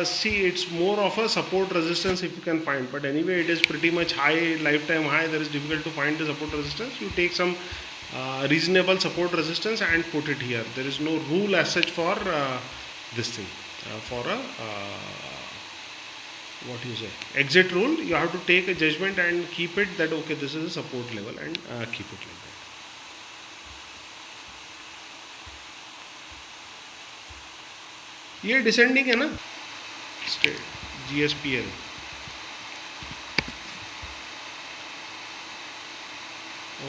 A: see it's more of a support resistance if you can find. But anyway, it is pretty much high lifetime high. There is difficult to find the support resistance. You take some reasonable support resistance and put it here. There is no rule as such for this thing for a what you say exit rule. You have to take a judgment and keep it that okay, this is a support level and keep it like that. ये descending है ना GSPL.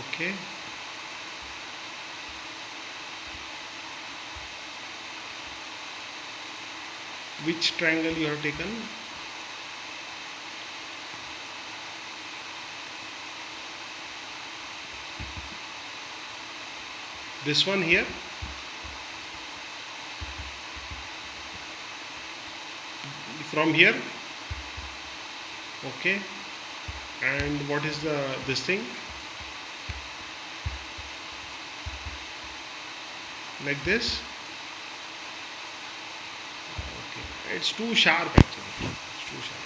A: Okay. Which triangle you have taken? This one here. from here. Okay, and what is the this thing, like this? Okay, it's too sharp actually. It's too sharp.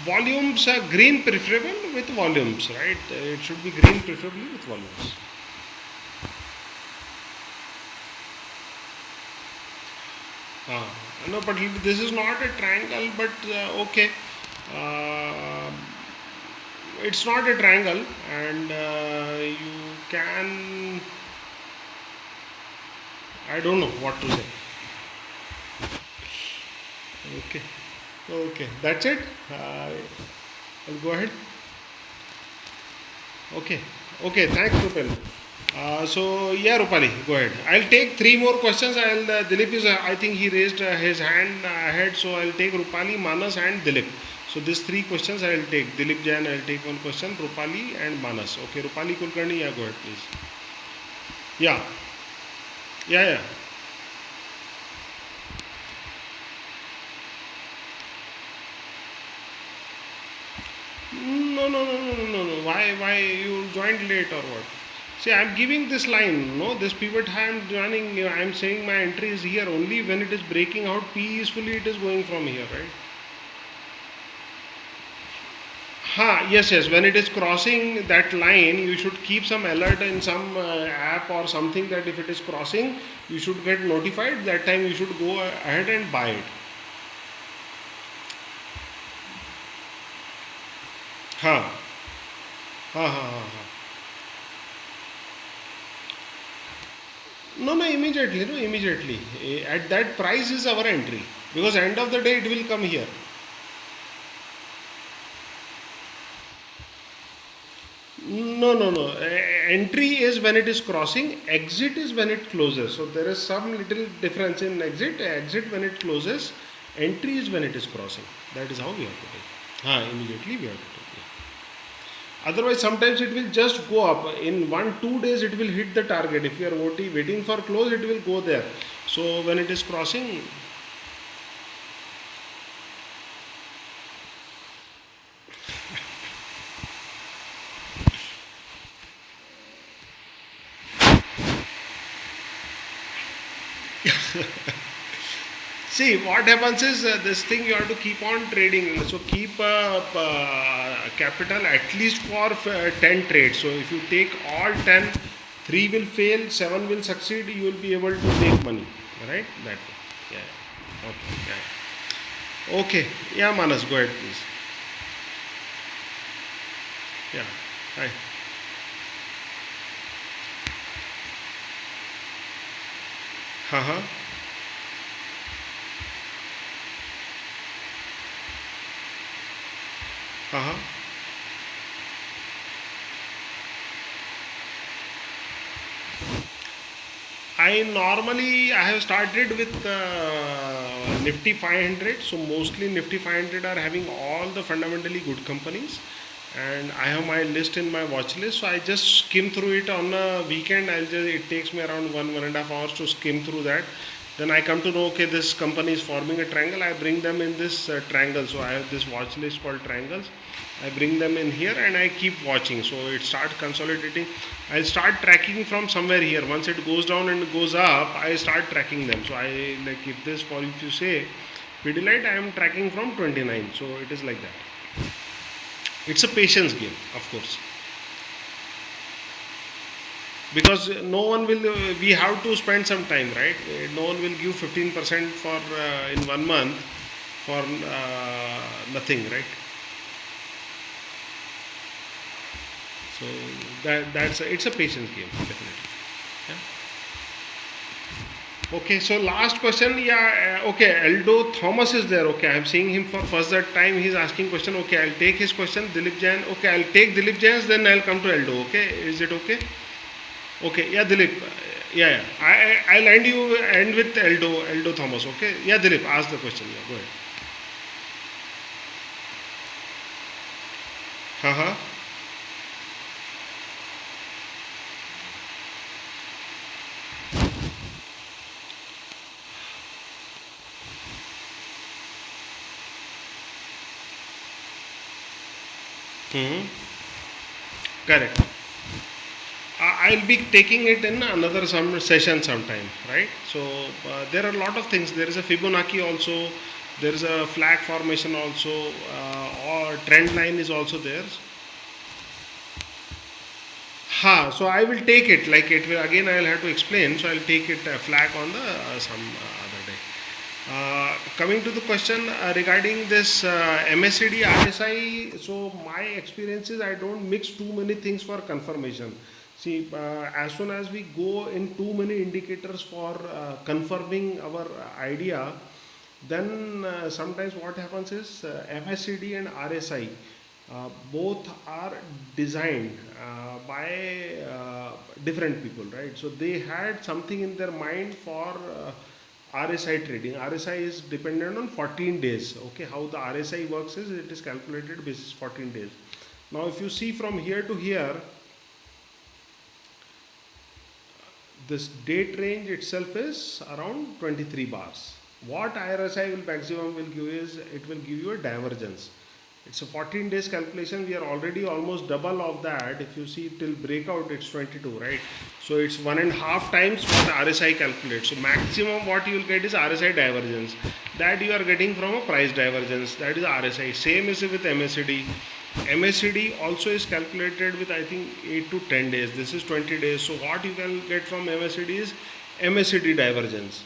A: Volumes are green preferable with volumes, right? It should be green preferably with volumes. Ah, no, but this is not a triangle, but okay. Uh, it's not a triangle, and you can. I don't know what to say. Okay, okay, that's it. I'll go ahead. Okay, okay, thanks, Rupal. So yeah, Rupali, go ahead. I'll take three more questions. Dilip is. I think he raised his hand ahead, so I'll take Rupali, Manas, and Dilip. So these three questions I'll take. Dilip Jain, I'll take one question. Rupali and Manas. Okay, Rupali Kulkarni, yeah, go ahead, please. Yeah, yeah, yeah. No, no, no, no, no, no, no. Why you joined late or what? See, I'm giving this line. No, this pivot I'm joining. I'm saying my entry is here only when it is breaking out peacefully. It is going from here, right? Ha, yes, yes. When it is crossing that line, you should keep some alert in some app or something that if it is crossing, you should get notified. That time you should go ahead and buy it. Ha, ha, ha, ha, ha. No, no, immediately, no, immediately. At that price is our entry because end of the day it will come here. No, no, no. Entry is when it is crossing. Exit is when it closes. So there is some little difference in exit. Exit when it closes. Entry is when it is crossing. That is how we have to take. Immediately we have to take. Yeah. Otherwise, sometimes it will just go up. In 1 2 days, it will hit the target. If you are waiting for close, it will go there. So when it is crossing, see, what happens is this thing you have to keep on trading. So keep capital at least for 10 trades. So if you take all 10, 3 will fail, 7 will succeed, you will be able to make money. Right? That way. Yeah. Okay. Yeah. Okay. Yeah, Manas, go ahead, please. Yeah. Hi. Haha. Haha. I have started with Nifty 500. So mostly Nifty 500 are having all the fundamentally good companies, and I have my list in my watch list. So I just skim through it on a weekend. It takes me around 1.5 hours to skim through that. Then I come to know, okay, this company is forming a triangle. I bring them in this triangle. So I have this watch list called triangles. I bring them in here and I keep watching. So it starts consolidating. I'll start tracking from somewhere here. Once it goes down and goes up, I start tracking them. So I like if this for if you say Pidilite, I am tracking from 29. So it is like that. It's a patience game, of course, because no one will. We have to spend some time, right? No one will give 15% for in 1 month for nothing, right? So that's it's a patience game, definitely. Yeah. Okay, so last question. Yeah, okay. Aldo Thomas is there. Okay, I'm seeing him for first that time. He's asking question. Okay, I'll take his question. Dilip Jain. Okay, I'll take Dilip Jain's. Then I'll come to Aldo. Okay, is it okay? Okay, yeah, Dilip. Yeah, yeah. I'll end with Aldo Thomas. Okay, yeah, Dilip. Ask the question. Yeah, go ahead. Haha. Hmm. Correct. I'll be taking it in another some session sometime, right? So there are a lot of things. There is a Fibonacci also. There is a flag formation also, or trend line is also there. Ha. So I will take it like it will again. I will have to explain. So I'll take it flag on the some other day. Coming to the question regarding this MACD RSI, so my experience is I don't mix too many things for confirmation. See, as soon as we go in too many indicators for confirming our idea, then sometimes what happens is MACD and RSI both are designed by different people, right? So they had something in their mind for RSI trading. RSI is dependent on 14 days. Okay, how the RSI works is it is calculated basis 14 days. Now, if you see from here to here, this date range itself is around 23 bars. What RSI will maximum will give is it will give you a divergence. It's a 14 days calculation. We are already almost double of that. If you see till breakout, it's 22, right? So it's 1.5 times what RSI calculates. So maximum what you will get is RSI divergence. That you are getting from a price divergence. That is RSI. Same is with MACD. MACD also is calculated with I think 8 to 10 days. This is 20 days. So what you can get from MACD is MACD divergence.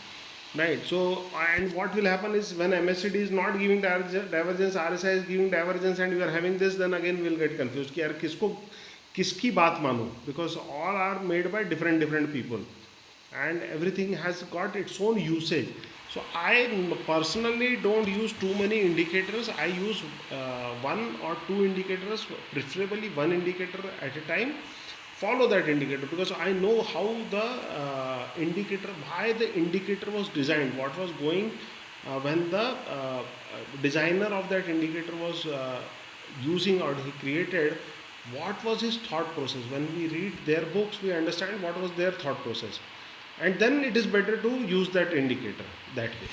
A: Right. So, and what will happen is when MACD is not giving divergence, RSI is giving divergence, and you are having this, then again we will get confused कि यार किसको किसकी बात मानूं, because all are made by different people and everything has got its own usage. So I personally don't use too many indicators. I use one or two indicators, preferably one indicator at a time. Follow that indicator because I know how the indicator, why the indicator was designed, what was going when the designer of that indicator was using or he created, what was his thought process. When we read their books, we understand what was their thought process, and then it is better to use that indicator that way.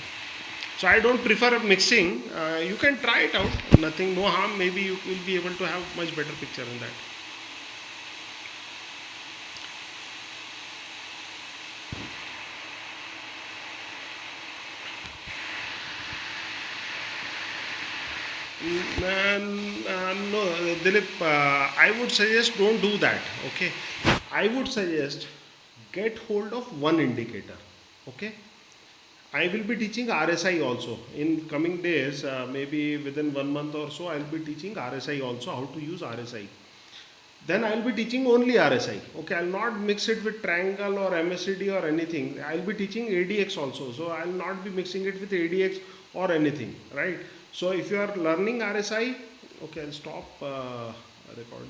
A: So I don't prefer mixing. You can try it out, nothing, no harm. Maybe you will be able to have much better picture in that. No, Dilip, I would suggest don't do that. Okay, I would suggest get hold of one indicator. Okay, I will be teaching RSI also in coming days. Maybe within 1 month or so, I'll be teaching RSI also, how to use RSI. Then I'll be teaching only RSI. Okay, I'll not mix it with triangle or MACD or anything. I'll be teaching ADX also. So I'll not be mixing it with ADX or anything, right? So if you are learning RSI, okay, I'll stop recording.